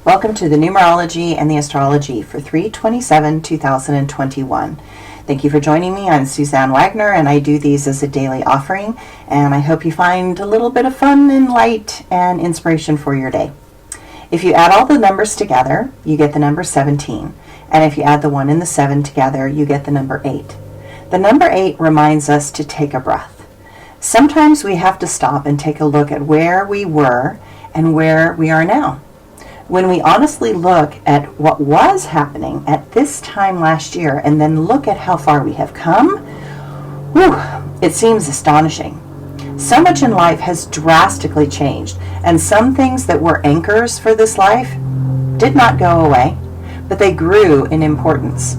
Welcome to the Numerology and the Astrology for 3/27/2021. Thank you for joining me. I'm Suzanne Wagner, and I do these as a daily offering, and I hope you find a little bit of fun and light and inspiration for your day. If you add all the numbers together, you get the number 17, and if you add the 1 and the 7 together, you get the number 8. The number 8 reminds us to take a breath. Sometimes we have to stop and take a look at where we were and where we are now. When we honestly look at what was happening at this time last year and then look at how far we have come, it seems astonishing. So much in life has drastically changed, and some things that were anchors for this life did not go away, but they grew in importance.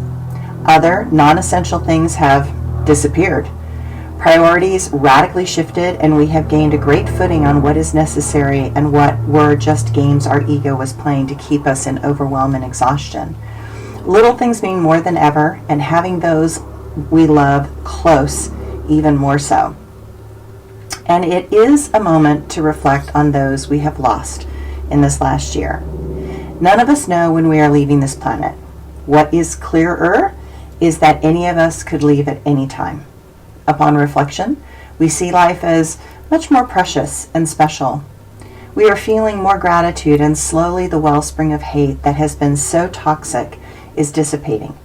Other non-essential things have disappeared. Priorities radically shifted, and we have gained a great footing on what is necessary and what were just games our ego was playing to keep us in overwhelm and exhaustion. Little things mean more than ever, and having those we love close even more so. And it is a moment to reflect on those we have lost in this last year. None of us know when we are leaving this planet. What is clearer is that any of us could leave at any time. Upon reflection, we see life as much more precious and special. We are feeling more gratitude, and slowly the wellspring of hate that has been so toxic is dissipating.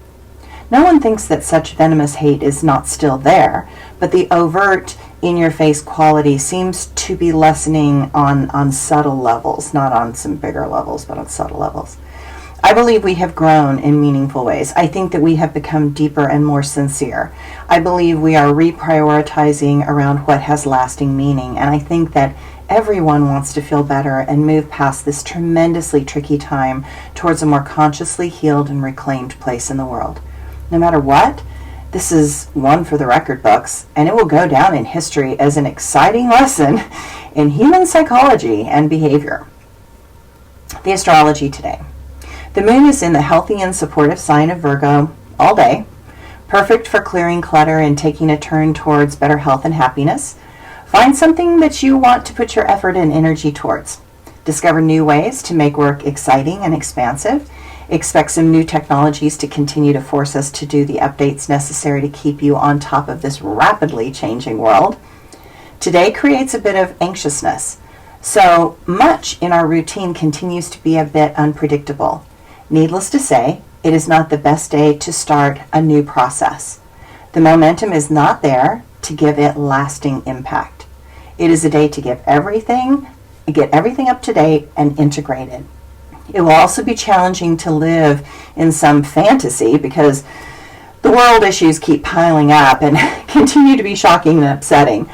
No one thinks that such venomous hate is not still there, but the overt, in-your-face quality seems to be lessening on subtle levels, not on some bigger levels, but on subtle levels. I believe we have grown in meaningful ways. I think that we have become deeper and more sincere. I believe we are reprioritizing around what has lasting meaning, and I think that everyone wants to feel better and move past this tremendously tricky time towards a more consciously healed and reclaimed place in the world. No matter what, this is one for the record books, and it will go down in history as an exciting lesson in human psychology and behavior. The astrology today. The moon is in the healthy and supportive sign of Virgo all day, perfect for clearing clutter and taking a turn towards better health and happiness. Find something that you want to put your effort and energy towards. Discover new ways to make work exciting and expansive. Expect some new technologies to continue to force us to do the updates necessary to keep you on top of this rapidly changing world. Today creates a bit of anxiousness. So much in our routine continues to be a bit unpredictable. Needless to say, it is not the best day to start a new process. The momentum is not there to give it lasting impact. It is a day to get everything up to date and integrated. It will also be challenging to live in some fantasy because the world issues keep piling up and continue to be shocking and upsetting.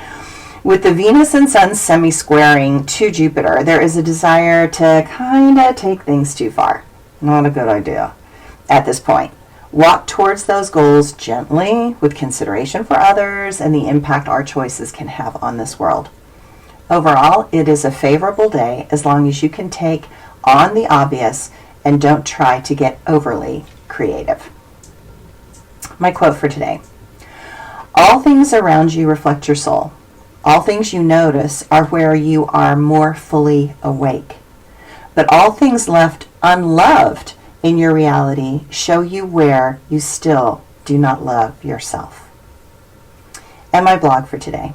With the Venus and Sun semi-squaring to Jupiter, there is a desire to kind of take things too far. Not a good idea at this point. Walk towards those goals gently with consideration for others and the impact our choices can have on this world. Overall, it is a favorable day as long as you can take on the obvious and don't try to get overly creative. My quote for today. All things around you reflect your soul. All things you notice are where you are more fully awake. But all things left unloved in your reality show you where you still do not love yourself. And my blog for today.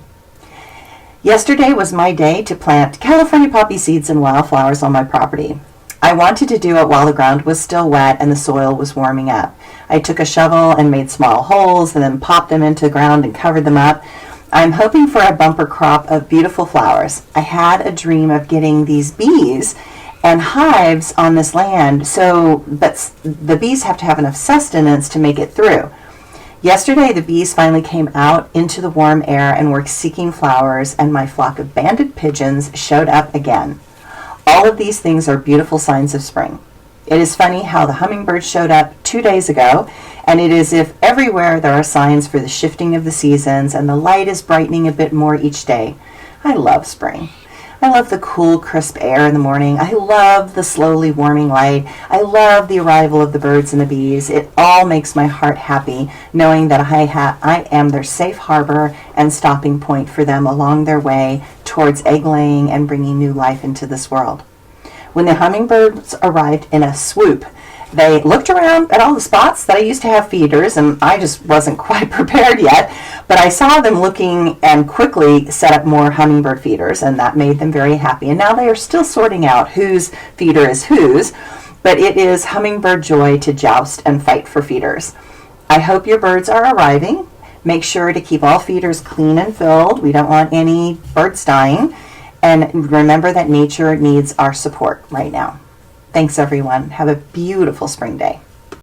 Yesterday was my day to plant California poppy seeds and wildflowers on my property. I wanted to do it while the ground was still wet and the soil was warming up. I took a shovel and made small holes and then popped them into the ground and covered them up. I'm hoping for a bumper crop of beautiful flowers. I had a dream of getting these bees and hives on this land, but the bees have to have enough sustenance to make it through. Yesterday, the bees finally came out into the warm air and were seeking flowers, and my flock of banded pigeons showed up again. All of these things are beautiful signs of spring. It is funny how the hummingbird showed up 2 days ago, and it is as if everywhere there are signs for the shifting of the seasons, and the light is brightening a bit more each day. I love spring. I love the cool, crisp air in the morning. I love the slowly warming light. I love the arrival of the birds and the bees. It all makes my heart happy, knowing that I am their safe harbor and stopping point for them along their way towards egg laying and bringing new life into this world. When the hummingbirds arrived in a swoop, they looked around at all the spots that I used to have feeders, and I just wasn't quite prepared yet, but I saw them looking and quickly set up more hummingbird feeders, and that made them very happy. And now they are still sorting out whose feeder is whose, but it is hummingbird joy to joust and fight for feeders. I hope your birds are arriving. Make sure to keep all feeders clean and filled. We don't want any birds dying. And remember that nature needs our support right now. Thanks, everyone. Have a beautiful spring day.